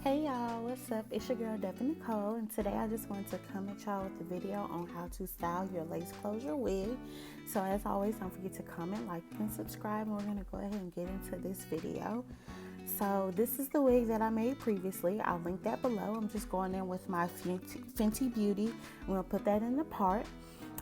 Hey y'all, what's up? It's your girl Devin NeChole, and today I just wanted to come at y'all with a video on how to style your lace closure wig. So as always, don't forget to comment, like, and subscribe, and we're going to go ahead and get into this video. So this is the wig that I made previously. I'll link that below. I'm just going in with my Fenty Beauty. I'm going to put that in the part.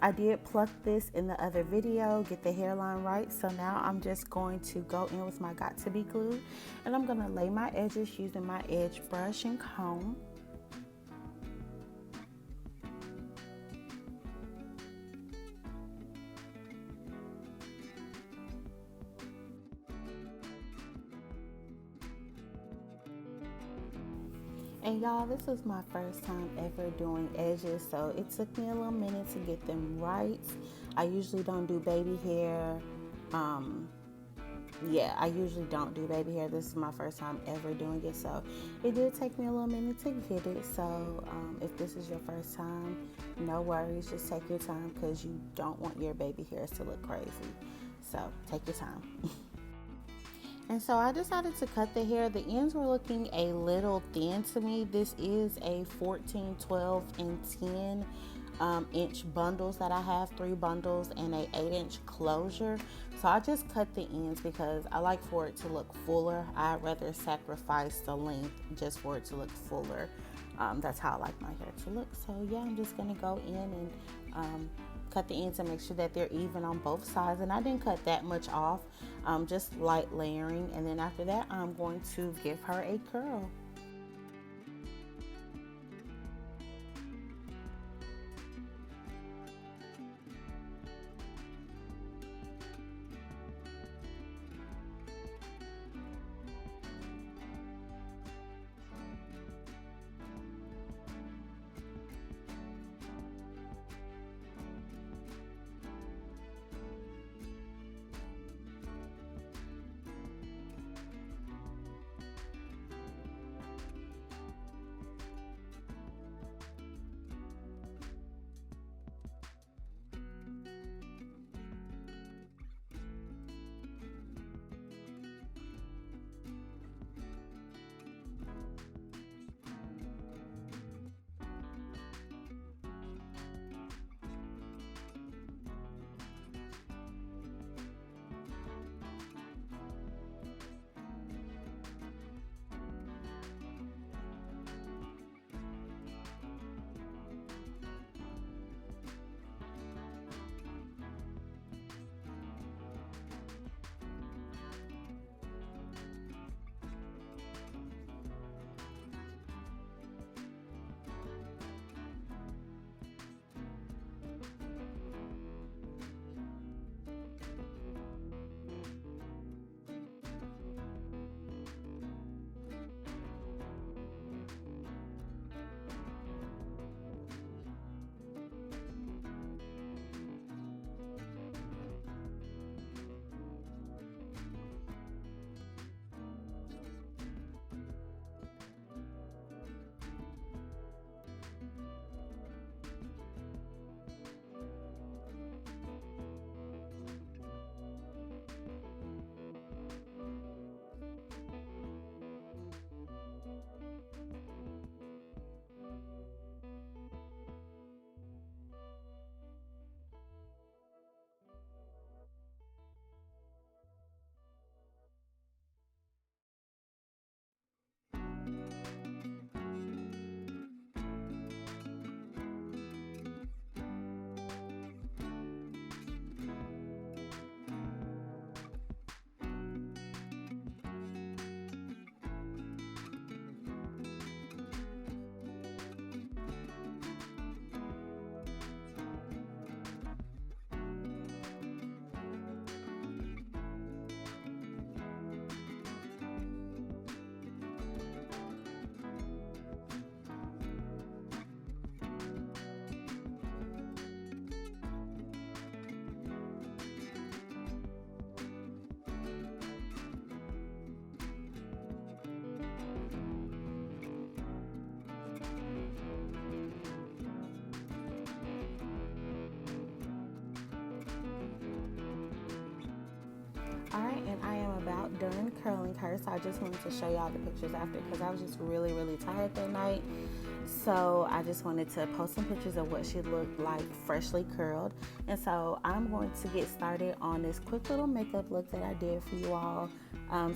I did pluck this in the other video, get the hairline right. So now I'm just going to go in with my Got To Be glue, and I'm going to lay my edges using my edge brush and comb. And y'all, this was my first time ever doing edges, so it took me a little minute to get them right. I usually don't do baby hair. I usually don't do baby hair. This is my first time ever doing it, so it did take me a little minute to get it. So if this is your first time, no worries. Just take your time because you don't want your baby hairs to look crazy. So take your time. And so I decided to cut the hair. The ends were looking a little thin to me. This is a 14, 12, and 10 inch bundles that I have, 3 bundles and a 8-inch closure. So I just cut the ends because I like for it to look fuller. I'd rather sacrifice the length just for it to look fuller. That's how I like my hair to look. So yeah, I'm just gonna go in and cut the ends and make sure that they're even on both sides. And I didn't cut that much off, just light layering. And then after that, I'm going to give her a curl. done curling her, so I just wanted to show y'all the pictures after because I was just really, really tired that night. So I just wanted to post some pictures of what she looked like freshly curled. And so I'm going to get started on this quick little makeup look that I did for you all.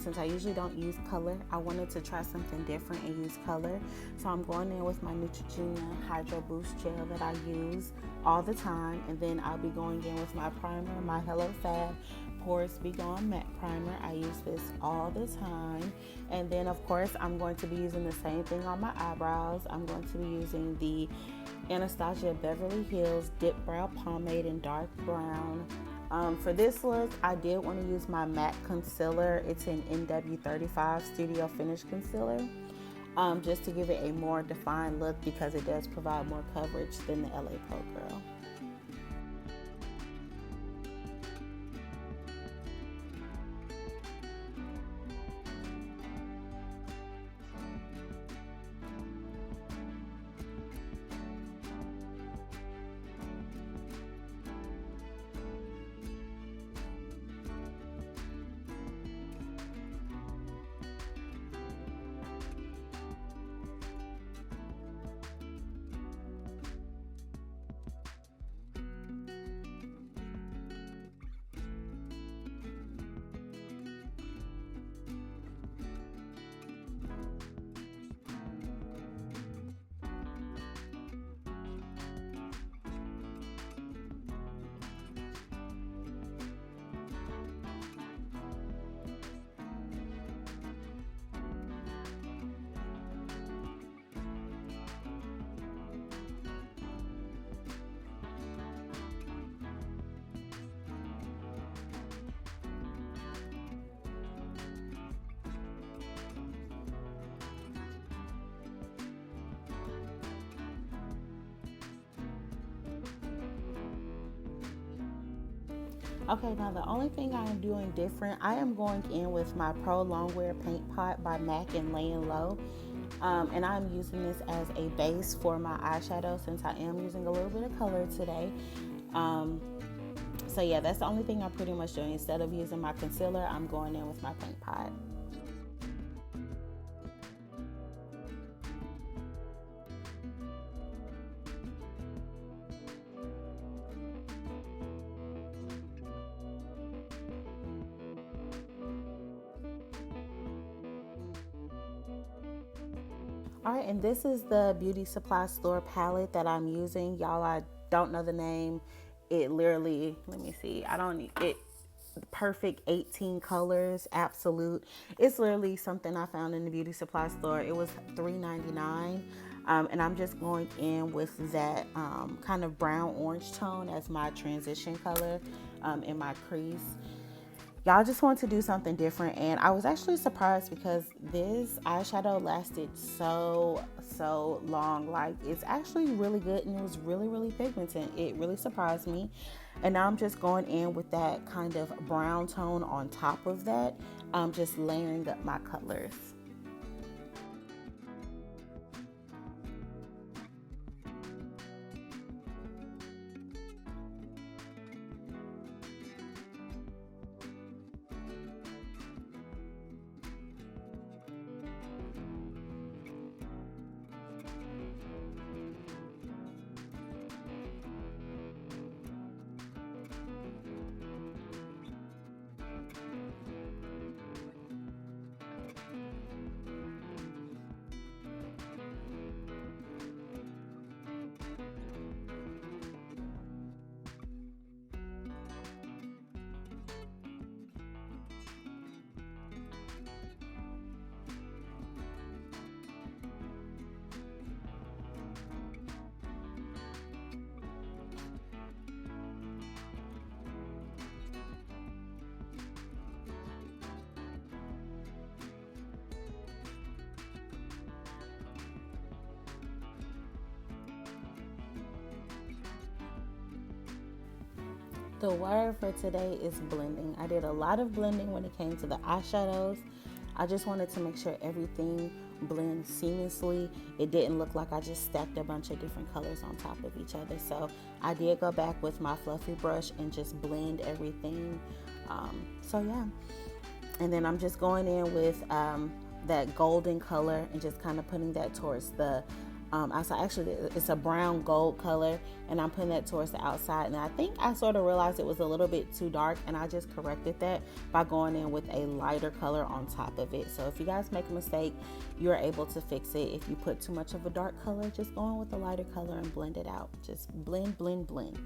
Since I usually don't use color, I wanted to try something different and use color. So I'm going in with my Neutrogena Hydro Boost Gel that I use all the time. And then I'll be going in with my primer, my Hello Fab Porous Be Gone Matte Primer. I use this all the time. And then of course I'm going to be using the same thing on my eyebrows. I'm going to be using the Anastasia Beverly Hills Dip Brow Pomade in dark brown. For this look, I did want to use my matte concealer. It's an NW35 Studio Finish Concealer, just to give it a more defined look because it does provide more coverage than the LA Pro Girl. Okay, now the only thing I am doing different, I am going in with my Pro Longwear Paint Pot by MAC and Laying Low. And I'm using this as a base for my eyeshadow since I am using a little bit of color today. So yeah, that's the only thing I'm pretty much doing. Instead of using my concealer, I'm going in with my paint pot. All right, and this is the Beauty Supply Store palette that I'm using. Y'all, I don't know the name. It literally, let me see. I don't need it. Perfect 18 colors, absolute. It's literally something I found in the Beauty Supply Store. It was $3.99. And I'm just going in with that kind of brown orange tone as my transition color in my crease. Y'all, just want to do something different, and I was actually surprised because this eyeshadow lasted so long. Like, it's actually really good, and it was really pigmented. It really surprised me. And now I'm just going in with that kind of brown tone on top of that, just layering up my colors. The word for today is blending. I did a lot of blending when it came to the eyeshadows. I just wanted to make sure everything blends seamlessly. It didn't look like I just stacked a bunch of different colors on top of each other. So I did go back with my fluffy brush and just blend everything. So yeah. And then I'm just going in with that golden color and just kind of putting that towards the outside. Actually, it's a brown gold color, and I'm putting that towards the outside. And I think I sort of realized it was a little bit too dark, and I just corrected that by going in with a lighter color on top of it. So if you guys make a mistake, you're able to fix it. If you put too much of a dark color, just go in with a lighter color and blend it out. Just blend, blend, blend.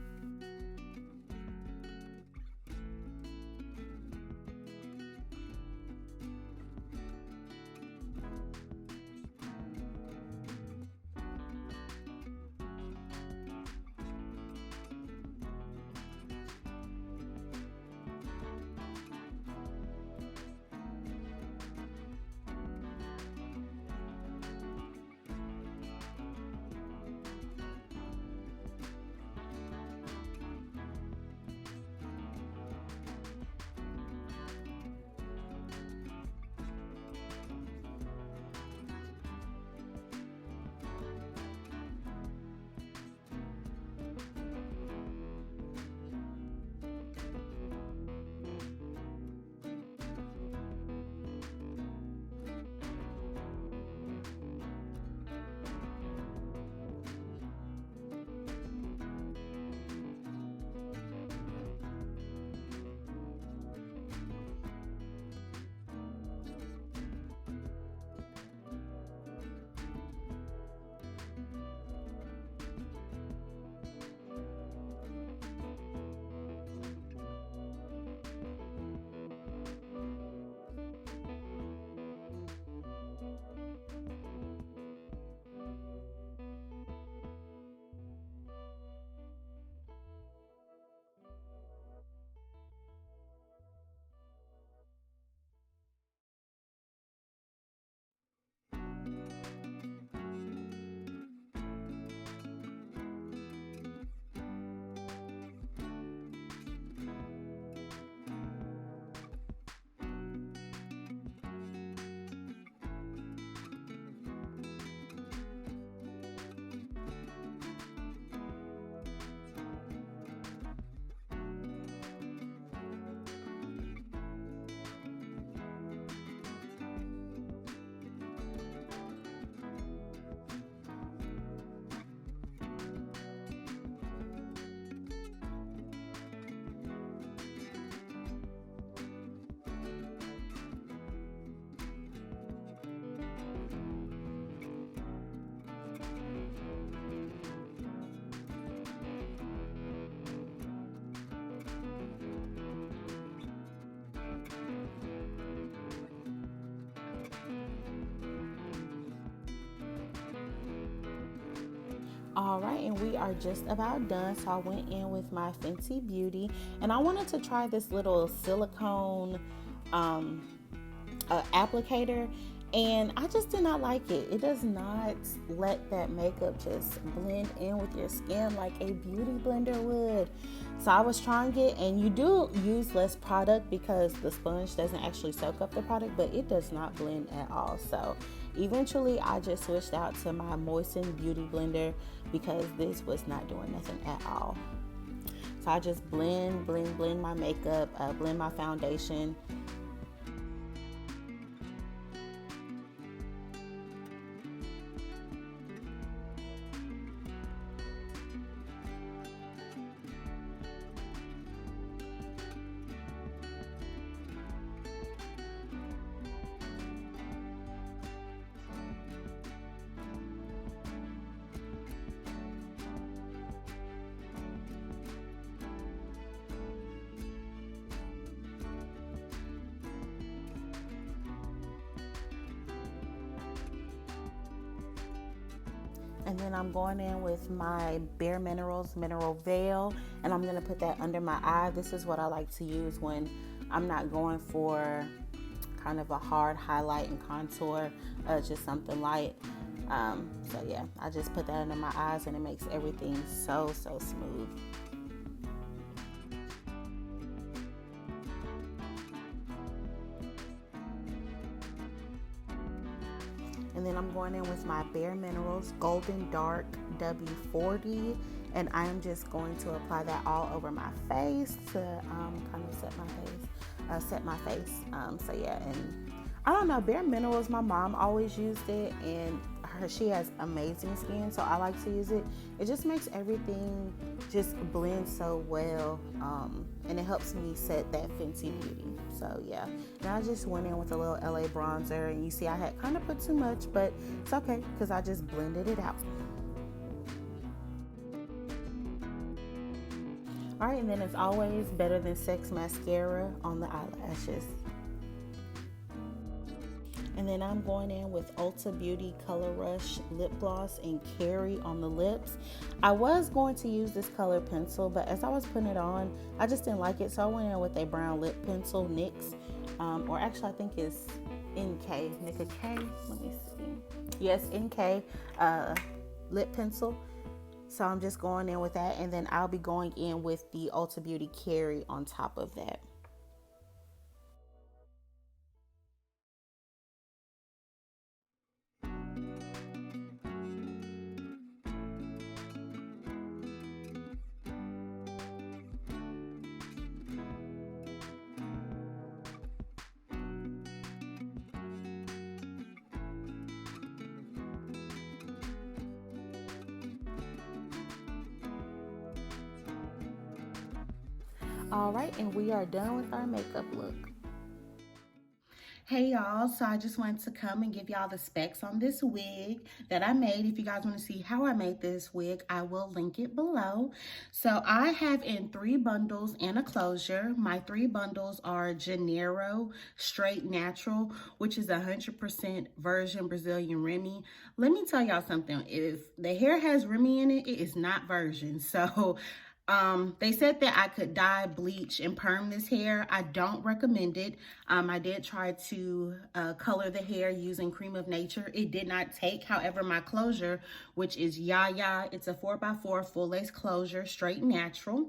All right, and we are just about done. So I went in with my Fenty Beauty, and I wanted to try this little silicone applicator, and I just did not like it. It does not let that makeup just blend in with your skin like a beauty blender would. So I was trying it, and you do use less product because the sponge doesn't actually soak up the product, but it does not blend at all. So eventually I just switched out to my Moisten Beauty Blender because this was not doing nothing at all. So I just blend my makeup, blend my foundation. And then I'm going in with my Bare Minerals Mineral Veil, and I'm going to put that under my eye. This is what I like to use when I'm not going for kind of a hard highlight and contour, just something light. So yeah, I just put that under my eyes, and it makes everything so smooth. And then I'm going in with my Bare Minerals Golden Dark W40, and I am just going to apply that all over my face to kind of set my face. set my face. So yeah, and I don't know, Bare Minerals, my mom always used it, and she has amazing skin, so I like to use it. It just makes everything just blend so well, and it helps me set that Fenty Beauty. So yeah, and I just went in with a little LA bronzer, and you see I had kind of put too much, but it's okay because I just blended it out. All right, and then it's always Better Than Sex mascara on the eyelashes. And then I'm going in with Ulta Beauty Color Rush Lip Gloss and Carry on the lips. I was going to use this color pencil, but as I was putting it on, I just didn't like it. So I went in with a brown lip pencil, NYX, or actually I think it's NK, Nika K. Let me see. Yes, NK lip pencil. So I'm just going in with that, and then I'll be going in with the Ulta Beauty Carry on top of that. All right, and we are done with our makeup look. Hey y'all, so I just wanted to come and give y'all the specs on this wig that I made. If you guys want to see how I made this wig, I will link it below. So I have in 3 bundles and a closure. My 3 bundles are Janeiro Straight Natural, which is 100% virgin Brazilian Remy. Let me tell y'all something. If the hair has Remy in it, it is not virgin. So they said that I could dye, bleach, and perm this hair. I don't recommend it. I did try to color the hair using Cream of Nature. It did not take. However, my closure, which is Yaya, it's a 4x4 full lace closure, straight natural.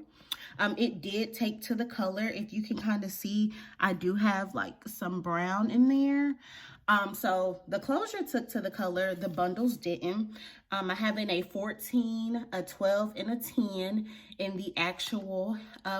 It did take to the color. If you can kind of see, I do have like some brown in there. So the closure took to the color, the bundles didn't. I have in a 14, a 12, and a 10 in the actual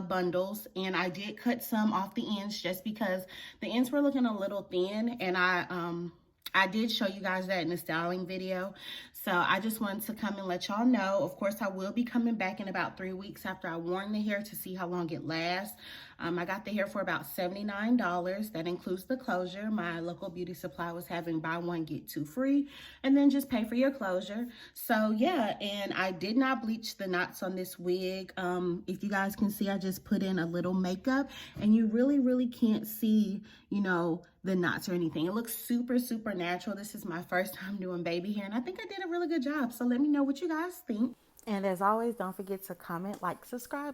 bundles. And I did cut some off the ends just because the ends were looking a little thin. And I did show you guys that in the styling video. So I just wanted to come and let y'all know. Of course, I will be coming back in about 3 weeks after I warm the hair to see how long it lasts. I got the hair for about $79. That includes the closure. My local beauty supply was having buy one, get 2 free, and then just pay for your closure. So yeah, and I did not bleach the knots on this wig. If you guys can see, I just put in a little makeup, and you really can't see, you know, the knots or anything. It looks super natural. This is my first time doing baby hair, and I think I did a really good job. So let me know what you guys think. And as always, don't forget to comment, like, subscribe.